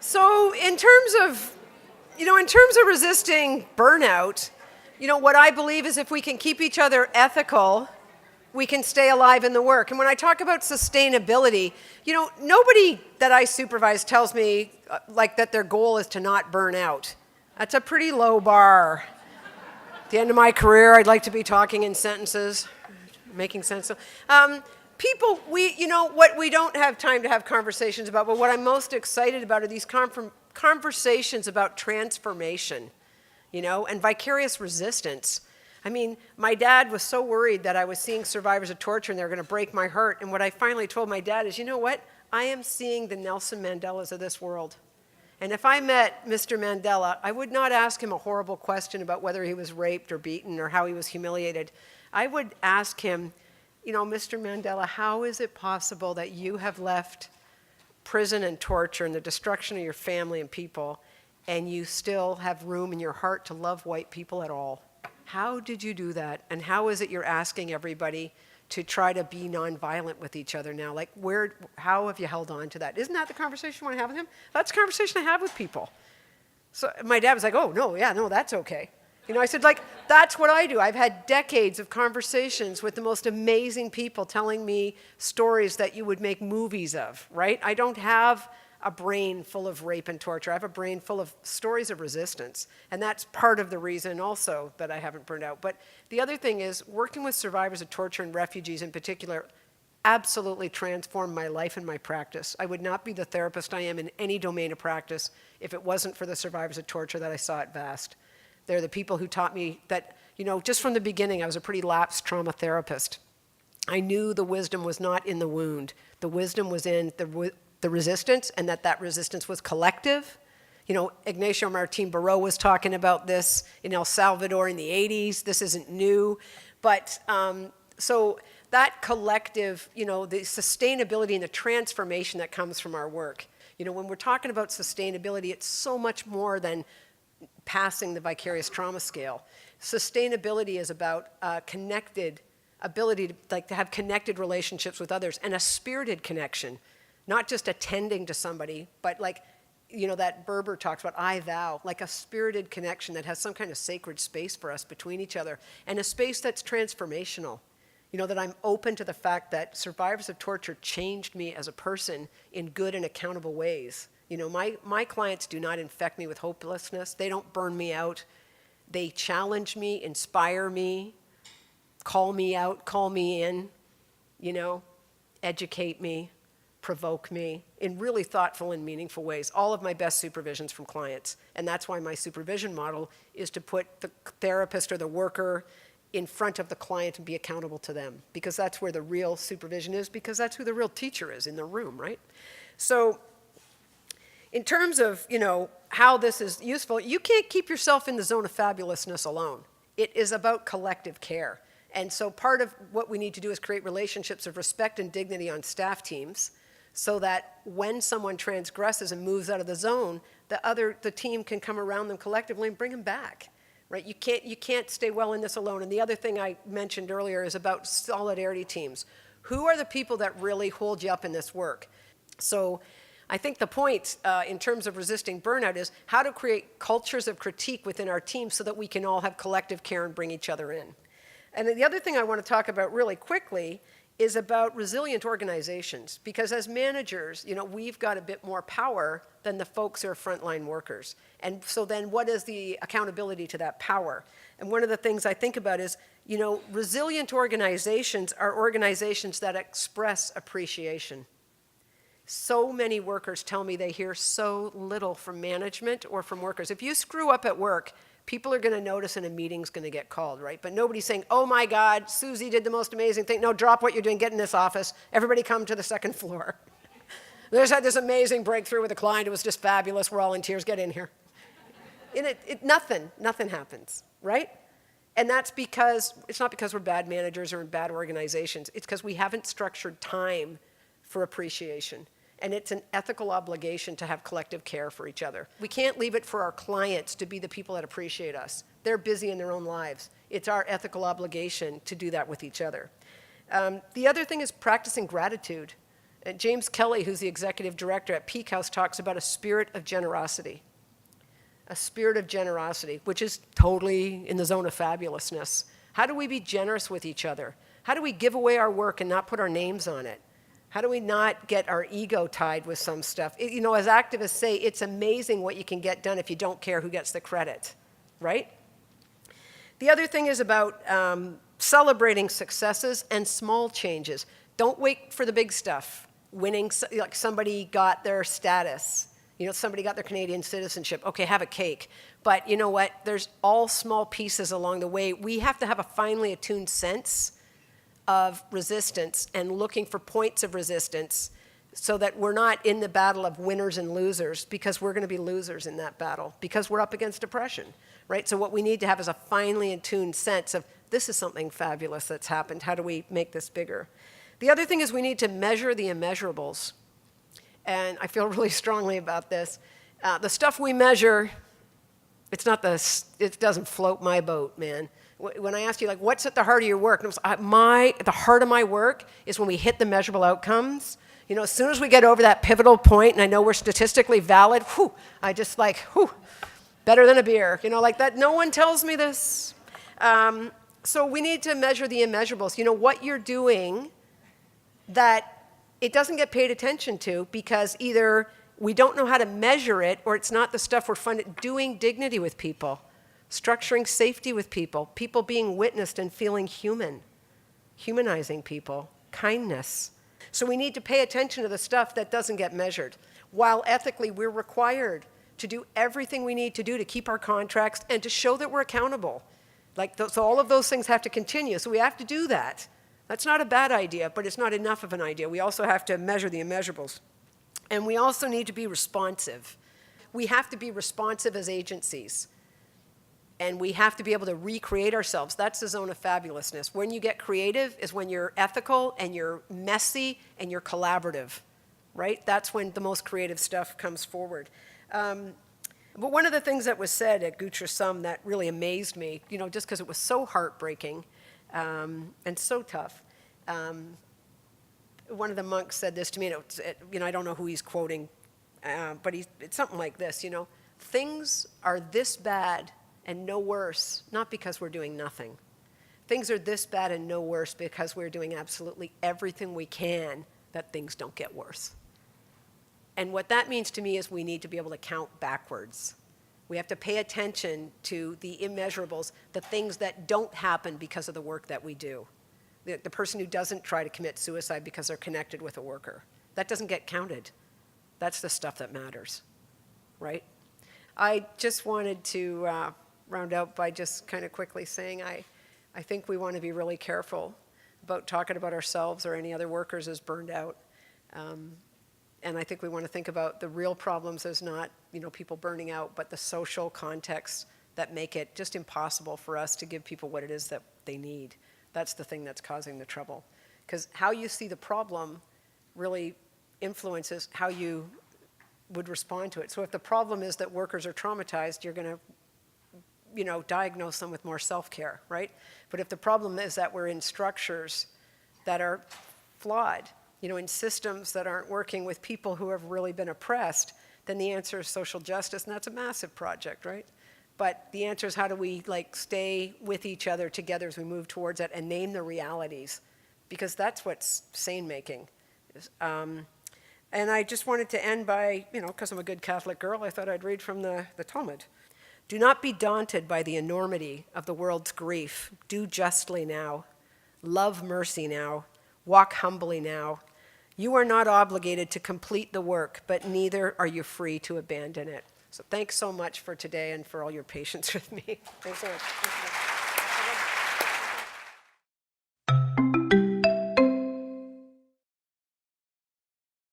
So in terms of resisting burnout, what I believe is if we can keep each other ethical, we can stay alive in the work. And when I talk about sustainability, nobody that I supervise tells me that their goal is to not burn out. That's a pretty low bar. At the end of my career, I'd like to be talking in sentences, making sense. People, what we don't have time to have conversations about, but what I'm most excited about are these conversations about transformation, and vicarious resistance. I mean, my dad was so worried that I was seeing survivors of torture and they were going to break my heart. And what I finally told my dad is, you know what? I am seeing the Nelson Mandelas of this world. And if I met Mr. Mandela, I would not ask him a horrible question about whether he was raped or beaten or how he was humiliated. I would ask him, Mr. Mandela, how is it possible that you have left prison and torture and the destruction of your family and people, and you still have room in your heart to love white people at all? How did you do that? And how is it you're asking everybody to try to be nonviolent with each other now? How have you held on to that? Isn't that the conversation you want to have with him? That's the conversation I have with people. So my dad was like, oh, no, that's okay. I said, that's what I do. I've had decades of conversations with the most amazing people telling me stories that you would make movies of, right? I don't have a brain full of rape and torture. I have a brain full of stories of resistance. And that's part of the reason also that I haven't burned out. But the other thing is, working with survivors of torture and refugees in particular absolutely transformed my life and my practice. I would not be the therapist I am in any domain of practice if it wasn't for the survivors of torture that I saw at VAST. They're the people who taught me that, just from the beginning, I was a pretty lapsed trauma therapist. I knew the wisdom was not in the wound. The wisdom was in the resistance, and that resistance was collective. Ignacio Martín Baró was talking about this in El Salvador in the 80s. This isn't new. But so that collective, the sustainability and the transformation that comes from our work. When we're talking about sustainability, it's so much more than passing the vicarious trauma scale. Sustainability is about ability to have connected relationships with others and a spirited connection, not just attending to somebody, but that Berber talks about, I thou, like a spirited connection that has some kind of sacred space for us between each other, and a space that's transformational. That I'm open to the fact that survivors of torture changed me as a person in good and accountable ways. My clients do not infect me with hopelessness. They don't burn me out. They challenge me, inspire me, call me out, call me in, educate me, provoke me in really thoughtful and meaningful ways. All of my best supervisions from clients. And that's why my supervision model is to put the therapist or the worker in front of the client and be accountable to them, because that's where the real supervision is, because that's who the real teacher is in the room, right? So in terms of, how this is useful, you can't keep yourself in the zone of fabulousness alone. It is about collective care. And so part of what we need to do is create relationships of respect and dignity on staff teams so that when someone transgresses and moves out of the zone, the team can come around them collectively and bring them back. Right? You can't stay well in this alone. And the other thing I mentioned earlier is about solidarity teams. Who are the people that really hold you up in this work? So I think the point in terms of resisting burnout is how to create cultures of critique within our team so that we can all have collective care and bring each other in. And then the other thing I want to talk about really quickly is about resilient organizations, because as managers, we've got a bit more power than the folks who are frontline workers. And so then what is the accountability to that power? And one of the things I think about is, resilient organizations are organizations that express appreciation. So many workers tell me they hear so little from management or from workers. If you screw up at work, people are going to notice and a meeting's going to get called, right? But nobody's saying, oh my God, Susie did the most amazing thing. No, drop what you're doing, get in this office. Everybody come to the second floor. There's had this amazing breakthrough with a client. It was just fabulous. We're all in tears. Get in here. Nothing happens, right? And that's because, it's not because we're bad managers or in bad organizations. It's because we haven't structured time for appreciation. And it's an ethical obligation to have collective care for each other. We can't leave it for our clients to be the people that appreciate us. They're busy in their own lives. It's our ethical obligation to do that with each other. The other thing is practicing gratitude. And James Kelly, who's the executive director at Peak House, talks about a spirit of generosity. A spirit of generosity, which is totally in the zone of fabulousness. How do we be generous with each other? How do we give away our work and not put our names on it? How do we not get our ego tied with some stuff? You know, as activists say, it's amazing what you can get done if you don't care who gets the credit, right? The other thing is about celebrating successes and small changes. Don't wait for the big stuff. Winning, like somebody got their status. You know, somebody got their Canadian citizenship. Okay, have a cake. But you know what? There's all small pieces along the way. We have to have a finely attuned sense of resistance and looking for points of resistance so that we're not in the battle of winners and losers, because we're going to be losers in that battle because we're up against oppression, right? So what we need to have is a finely attuned sense of this is something fabulous that's happened. How do we make this bigger? The other thing is we need to measure the immeasurables. And I feel really strongly about this. The stuff we measure, it doesn't float my boat, man. When I ask you, like, what's at the heart of your work? And the heart of my work is when we hit the measurable outcomes. You know, as soon as we get over that pivotal point, and I know we're statistically valid, I just like, better than a beer. You know, like that. No one tells me this. So we need to measure the immeasurables. You know, what you're doing that it doesn't get paid attention to because either we don't know how to measure it or it's not the stuff we're doing dignity with people, structuring safety with people, people being witnessed and feeling human, humanizing people, kindness. So we need to pay attention to the stuff that doesn't get measured, while ethically we're required to do everything we need to do to keep our contracts and to show that we're accountable. So all of those things have to continue, so we have to do that. That's not a bad idea, but it's not enough of an idea. We also have to measure the immeasurables. And we also need to be responsive. We have to be responsive as agencies. And we have to be able to recreate ourselves. That's the zone of fabulousness. When you get creative is when you're ethical and you're messy and you're collaborative, right? That's when the most creative stuff comes forward. But one of the things that was said at Gutra Sum that really amazed me, you know, just because it was so heartbreaking, and so tough. One of the monks said this to me, and I don't know who he's quoting, but it's something like this, you know, things are this bad and no worse, not because we're doing nothing. Things are this bad and no worse because we're doing absolutely everything we can that things don't get worse. And what that means to me is we need to be able to count backwards. We have to pay attention to the immeasurables, the things that don't happen because of the work that we do. The person who doesn't try to commit suicide because they're connected with a worker. That doesn't get counted. That's the stuff that matters, right? I just wanted to round out by just kind of quickly saying I think we want to be really careful about talking about ourselves or any other workers as burned out. And I think we want to think about the real problems as not, you know, people burning out, but the social contexts that make it just impossible for us to give people what it is that they need. That's the thing that's causing the trouble. Because how you see the problem really influences how you would respond to it. So if the problem is that workers are traumatized, you're going to, you know, diagnose them with more self-care, right? But if the problem is that we're in structures that are flawed, you know, in systems that aren't working with people who have really been oppressed, then the answer is social justice, and that's a massive project, right? But the answer is how do we stay with each other together as we move towards that and name the realities, because that's what's sane-making. And I just wanted to end by, you know, because I'm a good Catholic girl, I thought I'd read from the Talmud. Do not be daunted by the enormity of the world's grief. Do justly now. Love mercy now. Walk humbly now. You are not obligated to complete the work, but neither are you free to abandon it. So thanks so much for today and for all your patience with me. Thanks so much.